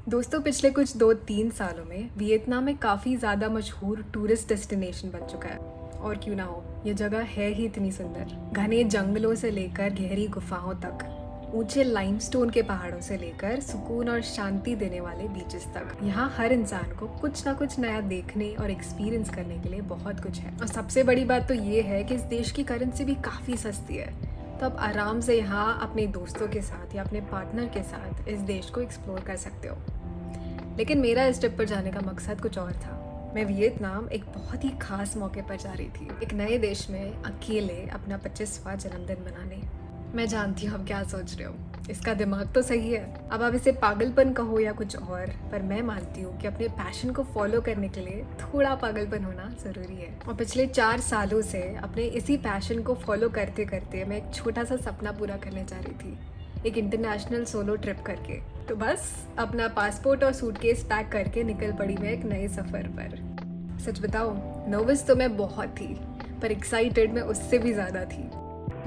दोस्तों पिछले कुछ 2-3 सालों में वियतनाम में काफ़ी ज़्यादा मशहूर टूरिस्ट डेस्टिनेशन बन चुका है। और क्यों ना हो, ये जगह है ही इतनी सुंदर। घने जंगलों से लेकर गहरी गुफाओं तक, ऊंचे लाइमस्टोन के पहाड़ों से लेकर सुकून और शांति देने वाले बीचेस तक, यहाँ हर इंसान को कुछ ना कुछ नया देखने और एक्सपीरियंस करने के लिए बहुत कुछ है। और सबसे बड़ी बात तो ये है कि इस देश की करेंसी भी काफ़ी सस्ती है, तो आप आराम से यहाँ अपने दोस्तों के साथ या अपने पार्टनर के साथ इस देश को एक्सप्लोर कर सकते हो। लेकिन मेरा इस ट्रिप पर जाने का मकसद कुछ और था। मैं वियतनाम एक बहुत ही खास मौके पर जा रही थी, एक नए देश में अकेले अपना 25वां जन्मदिन मनाने। मैं जानती हूँ आप क्या सोच रहे हो, इसका दिमाग तो सही है, अब आप इसे पागलपन कहो या कुछ और, पर मैं मानती हूँ कि अपने पैशन को फॉलो करने के लिए थोड़ा पागलपन होना ज़रूरी है। और पिछले 4 सालों से अपने इसी पैशन को फॉलो करते करते मैं एक छोटा सा सपना पूरा करने जा रही थी, एक इंटरनेशनल सोलो ट्रिप करके। तो बस अपना पासपोर्ट और सूटकेस पैक करके निकल पड़ी मैं एक नए सफ़र पर। सच बताओ, नर्वस तो मैं बहुत थी, पर एक्साइटेड मैं उससे भी ज़्यादा थी।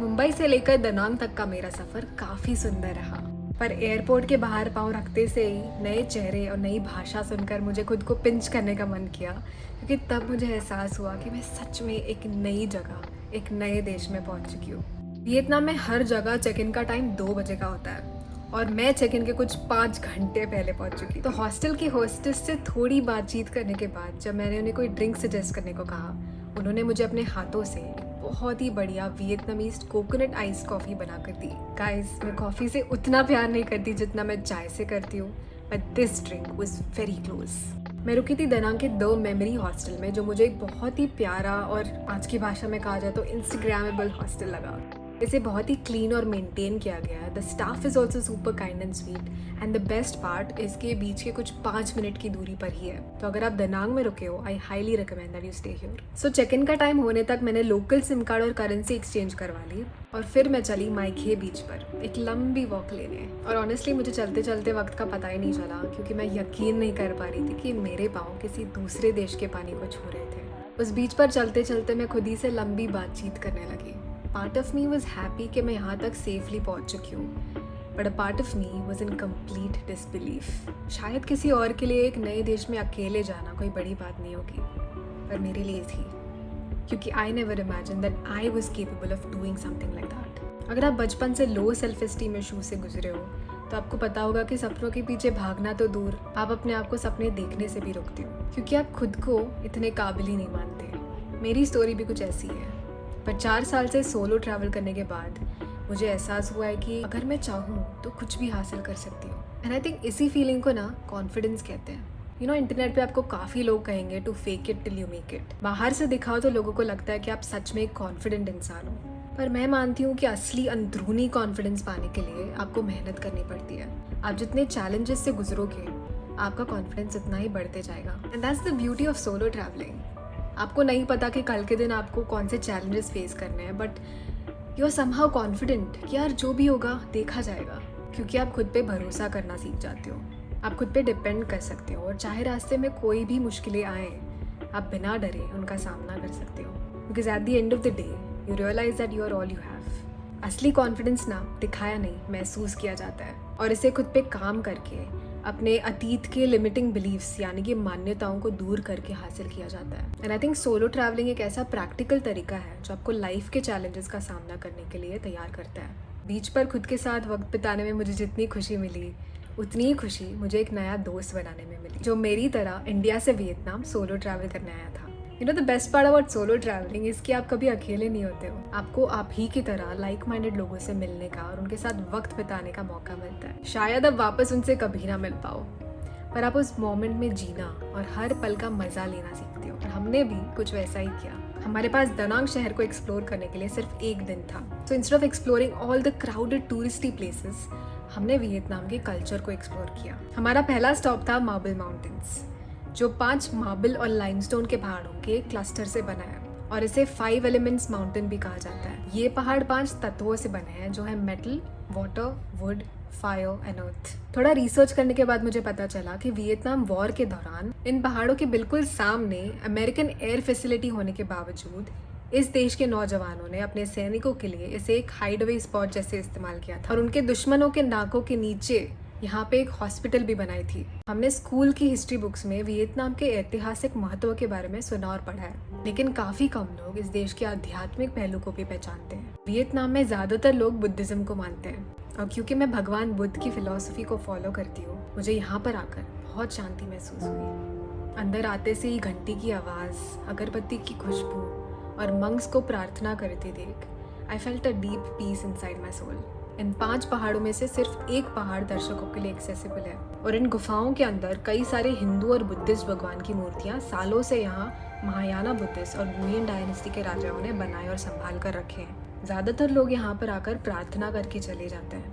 मुंबई से लेकर दनांग तक का मेरा सफ़र काफ़ी सुंदर रहा, पर एयरपोर्ट के बाहर पाँव रखते से ही नए चेहरे और नई भाषा सुनकर मुझे खुद को पिंच करने का मन किया, क्योंकि तब मुझे एहसास हुआ कि मैं सच में एक नई जगह, एक नए देश में पहुंच चुकी हूँ। वियतनाम में हर जगह चेक इन का टाइम 2 बजे का होता है, और मैं चेक इन के कुछ 5 घंटे पहले पहुंच चुकी। तो हॉस्टल की होस्टेस से थोड़ी बातचीत करने के बाद जब मैंने उन्हें कोई ड्रिंक सजेस्ट करने को कहा, उन्होंने मुझे अपने हाथों से बहुत ही बढ़िया वियतनामीज कोकोनट आइस कॉफ़ी बना कर दी। गाइस, मैं कॉफ़ी से उतना प्यार नहीं करती जितना मैं चाय से करती हूँ, but this drink was very close. मैं रुकी थी दनांग के 2 मेमोरी हॉस्टल में, जो मुझे एक बहुत ही प्यारा और आज की भाषा में कहा जाए तो इंस्टाग्रामेबल हॉस्टल लगा। इसे बहुत ही क्लीन और मेंटेन किया गया है। The staff is also super kind and sweet, and the best part इसके बीच के कुछ 5 मिनट की दूरी पर ही है। तो अगर आप दनांग में रुके हो, I highly recommend that you stay here. So check in का टाइम होने तक मैंने लोकल सिम कार्ड और करेंसी एक्सचेंज करवा ली, और फिर मैं चली माइखे बीच पर एक लंबी वॉक लेने। और ऑनेस्टली मुझे चलते चलते वक्त का पता ही नहीं चला, क्योंकि मैं यकीन नहीं कर पा रही थी कि मेरे पाँव किसी दूसरे देश के पानी को छू रहे थे। उस बीच पर चलते चलते मैं खुद ही से लंबी बातचीत करने लगी। Part of me was happy कि मैं यहाँ तक सेफली पहुँच चुकी हूँ, but a part of me was in complete disbelief. शायद किसी और के लिए एक नए देश में अकेले जाना कोई बड़ी बात नहीं होगी, पर मेरे लिए थी, क्योंकि I never imagine that I was capable of doing something like that. अगर आप बचपन से लो सेल्फ एस्टीम इशू से गुजरे हो, तो आपको पता होगा कि सपनों के पीछे भागना तो दूर, आप अपने आप को सपने देखने से भी रोकते हो, क्योंकि आप खुद को इतने काबिल ही नहीं मानते। मेरी स्टोरी भी कुछ ऐसी है, पर 4 साल से सोलो ट्रैवल करने के बाद मुझे एहसास हुआ है कि अगर मैं चाहूँ तो कुछ भी हासिल कर सकती हूँ। एंड आई थिंक इसी फीलिंग को ना कॉन्फिडेंस कहते हैं। यू नो, इंटरनेट पे आपको काफ़ी लोग कहेंगे to fake it till you make it. बाहर से दिखाओ तो लोगों को लगता है कि आप सच में एक कॉन्फिडेंट इंसान हो, पर मैं मानती हूँ कि असली अंदरूनी कॉन्फिडेंस पाने के लिए आपको मेहनत करनी पड़ती है। आप जितने चैलेंजेस से गुजरोगे, आपका कॉन्फिडेंस उतना ही बढ़ते जाएगा। And that's the beauty of solo travelling. आपको नहीं पता कि कल के दिन आपको कौन से चैलेंजेस फेस करने हैं, but you are somehow confident कि यार जो भी होगा देखा जाएगा, क्योंकि आप खुद पे भरोसा करना सीख जाते हो। आप खुद पे डिपेंड कर सकते हो, और चाहे रास्ते में कोई भी मुश्किलें आए, आप बिना डरे उनका सामना कर सकते हो, because at the end of the day you realise that you are all you have. असली कॉन्फिडेंस ना दिखाया नहीं, महसूस किया जाता है, और इसे खुद पे काम करके अपने अतीत के लिमिटिंग बिलीव्स यानी कि मान्यताओं को दूर करके हासिल किया जाता है। And I think solo travelling एक ऐसा प्रैक्टिकल तरीका है जो आपको लाइफ के चैलेंजेस का सामना करने के लिए तैयार करता है। बीच पर खुद के साथ वक्त बिताने में मुझे जितनी खुशी मिली, उतनी ही खुशी मुझे एक नया दोस्त बनाने में मिली, जो मेरी तरह इंडिया से वियतनाम सोलो ट्रैवल करने आया था। You know, the best part about solo travelling is कि आप कभी अकेले नहीं होते हो। आपको आप ही की तरह लाइक माइंडेड लोगों से मिलने का और उनके साथ वक्त बिताने का मौका मिलता है। शायद अब वापस उनसे कभी ना मिल पाओ, पर आप उस मोमेंट में जीना और हर पल का मजा लेना सीखते हो। और हमने भी कुछ वैसा ही किया। हमारे पास दनांग शहर को एक्सप्लोर करने के लिए सिर्फ 1 दिन था। So instead of exploring all the crowded touristy places, हमने वियतनाम के कल्चर को एक्सप्लोर किया। हमारा पहला स्टॉप था मार्बल माउंटेन्स, जो 5 मार्बल और लाइमस्टोन के पहाड़ों के क्लस्टर से बना है, और इसे 5 एलिमेंट्स माउंटेन भी कहा जाता है। ये पहाड़ 5 तत्वों से बने हैं, जो है metal, water, would, fire and earth. थोड़ा रिसर्च करने के बाद मुझे पता चला कि वियतनाम वॉर के दौरान इन पहाड़ों के बिल्कुल सामने अमेरिकन एयर फैसिलिटी होने के बावजूद इस देश के नौजवानों ने अपने सैनिकों के लिए इसे एक हाइडअवे स्पॉट जैसे इस्तेमाल किया था, और उनके दुश्मनों के नाकों के नीचे यहाँ पे एक हॉस्पिटल भी बनाई थी। हमने स्कूल की हिस्ट्री बुक्स में वियतनाम के ऐतिहासिक महत्व के बारे में सुना और पढ़ा है, लेकिन काफी कम लोग इस देश के आध्यात्मिक पहलू को भी पहचानते हैं। वियतनाम में ज्यादातर लोग बुद्धिज्म को मानते हैं, और क्योंकि मैं भगवान बुद्ध की फिलॉसफी को फॉलो करती हूँ, मुझे यहाँ पर आकर बहुत शांति महसूस हुई। अंदर आते से ही घंटी की आवाज़, अगरबत्ती की खुशबू और मंक्स को प्रार्थना करते देख I felt a deep peace inside my soul. इन 5 पहाड़ों में से सिर्फ एक पहाड़ दर्शकों के लिए एक्सेसिबल है, और इन गुफाओं के अंदर कई सारे हिंदू और बुद्धिस्ट भगवान की मूर्तियाँ सालों से यहाँ महायाना बुद्धिस्ट और गुयिन डायनेस्टी के राजाओं ने बनाए और संभाल कर रखे हैं। ज़्यादातर लोग यहाँ पर आकर प्रार्थना करके चले जाते हैं,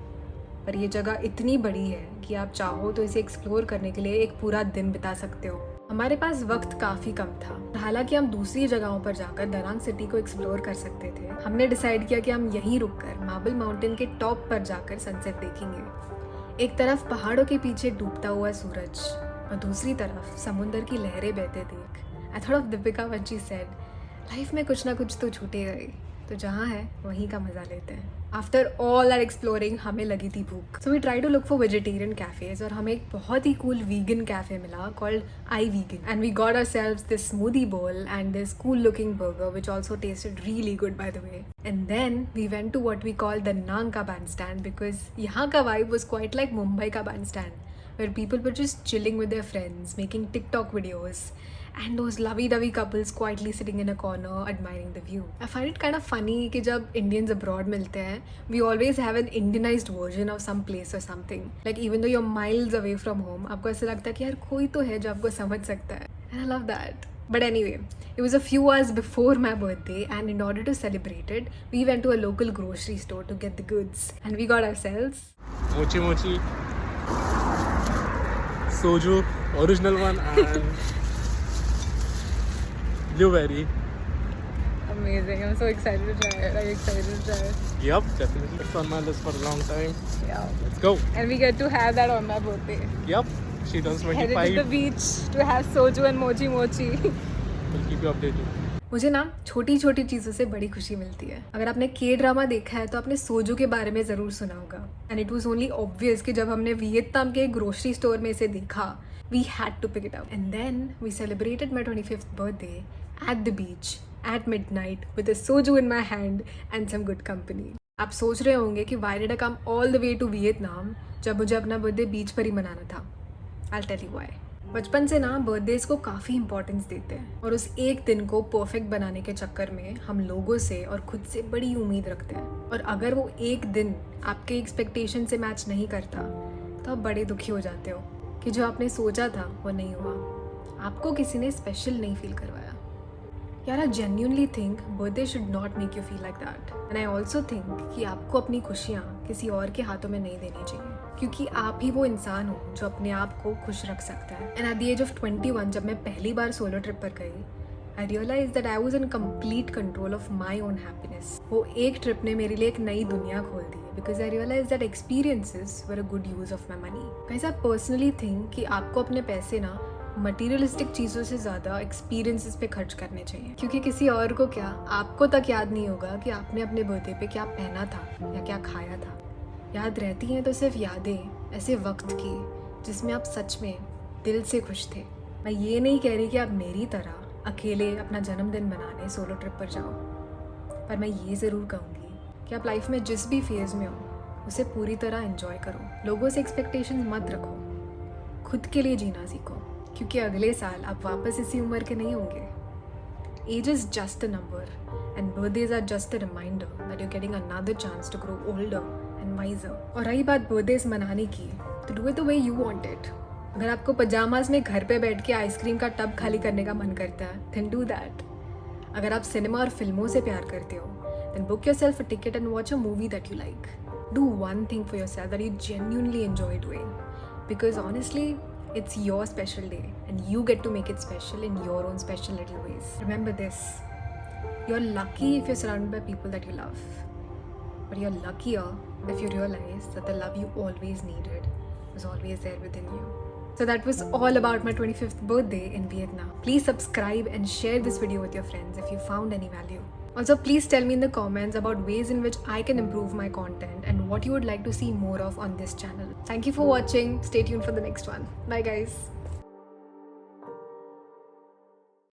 पर ये जगह इतनी बड़ी है कि आप चाहो तो इसे एक्सप्लोर करने के लिए एक पूरा दिन बिता सकते हो। हमारे पास वक्त काफ़ी कम था, हालांकि हम दूसरी जगहों पर जाकर दरांग सिटी को एक्सप्लोर कर सकते थे। हमने डिसाइड किया कि हम यहीं रुककर मार्बल माउंटेन के टॉप पर जाकर सनसेट देखेंगे। एक तरफ पहाड़ों के पीछे डूबता हुआ सूरज और दूसरी तरफ समुंदर की लहरें बहते देख I thought of Deepika when she said, life में कुछ ना कुछ तो छूटेगा ही, तो जहाँ है वहीं का मज़ा लेते हैं। आफ्टर ऑल आर एक्सप्लोरिंग हमें लगी थी भूख, so we try to look for vegetarian cafes, और हमें एक बहुत ही कूल वीगन कैफे मिला called I vegan, and we got ourselves this smoothie bowl and this cool looking burger which also tasted really good by the way. And then we went to what we call Da Nang का Bandstand, because यहाँ का vibe was quite like Mumbai का Bandstand, where people were just chilling with their friends, making TikTok videos, and those lovey-dovey couples quietly sitting in a corner admiring the view. I find it kind of funny कि जब Indians abroad मिलते हैं, we always have an Indianized version of some place or something. Like even though you're miles away from home, आपको ऐसा लगता है कि यार कोई तो है जो आपको समझ सकता है. And I love that. But anyway, it was a few hours before my birthday, and in order to celebrate it, we went to a local grocery store to get the goods, and we got ourselves mochi mochi, soju, original one, and blueberry. amazing. I'm so excited to try it. I'm excited to try it. Yup, definitely. It's on my list for a long time. Yeah. Let's go. And we get to have that on my birthday. Yup, she turns Headed 25. to the beach to have soju and mochi mochi. We'll keep you updated. मुझे ना छोटी छोटी चीज़ों से बड़ी खुशी मिलती है। अगर आपने के ड्रामा देखा है तो आपने सोजू के बारे में ज़रूर सुना होगा, and it was only obvious कि जब हमने वियतनाम के ग्रोसरी स्टोर में इसे देखा, we had to pick it up, and then we celebrated my 25th birthday at the beach at midnight with a soju in my hand and some good company. आप सोच रहे होंगे कि why did I come all the way to Vietnam जब मुझे अपना birthday beach पर ही मनाना था। I will tell you why. बचपन से ना बर्थडेज को काफ़ी इंपॉर्टेंस देते हैं, और उस एक दिन को परफेक्ट बनाने के चक्कर में हम लोगों से और खुद से बड़ी उम्मीद रखते हैं, और अगर वो एक दिन आपके एक्सपेक्टेशन से मैच नहीं करता तो आप बड़े दुखी हो जाते हो कि जो आपने सोचा था वो नहीं हुआ, आपको किसी ने स्पेशल नहीं फील करवाया। यार I genuinely think birthday should not make you feel like that, and I also think कि आपको अपनी खुशियाँ किसी और के हाथों में नहीं देनी चाहिए, क्योंकि आप ही वो इंसान हो जो अपने आप को खुश रख सकता है। And at the age of 21 जब मैं पहली बार सोलो ट्रिप पर गई, I realize that I was in complete control of my own happiness. वो एक ट्रिप ने मेरे लिए एक नई दुनिया खोल दी, because I realize that experiences were a good use of my money. Guys, I personally think कि आपको अपने पैसे ना मटीरियलिस्टिक चीज़ों से ज़्यादा एक्सपीरियंसेस पे खर्च करने चाहिए, क्योंकि किसी और को क्या, आपको तक याद नहीं होगा कि आपने अपने बर्थडे पे क्या पहना था या क्या खाया था। याद रहती हैं तो सिर्फ यादें ऐसे वक्त की जिसमें आप सच में दिल से खुश थे। मैं ये नहीं कह रही कि आप मेरी तरह अकेले अपना जन्मदिन मनाने सोलो ट्रिप पर जाओ, पर मैं ये ज़रूर कहूँगी कि आप लाइफ में जिस भी फेज़ में हो उसे पूरी तरह एंजॉय करो। लोगों से एक्सपेक्टेशंस मत रखो, खुद के लिए जीना सीखो, क्योंकि अगले साल आप वापस इसी उम्र के नहीं होंगे। Age is just a number, and birthdays are just a reminder that you getting another chance to grow older and wiser. और रही बात बर्थडेज मनाने की, तो do it the way you want it. अगर आपको पजामाज में घर पे बैठ के आइसक्रीम का टब खाली करने का मन करता है, देन डू दैट। अगर आप सिनेमा और फिल्मों से प्यार करते हो, then book yourself a ticket and watch a movie that you like. Do one thing for yourself that you genuinely enjoy doing, because honestly it's your special day and you get to make it special in your own special little ways. Remember this, you're lucky if you're surrounded by people that you love, but you're luckier if you realize that the love you always needed was always there within you. So that was all about my 25th birthday in Vietnam. Please subscribe and share this video with your friends if you found any value. Also, please tell me in the comments about ways in which I can improve my content and what you would like to see more of on this channel. Thank you for watching. Stay tuned for the next one. Bye guys.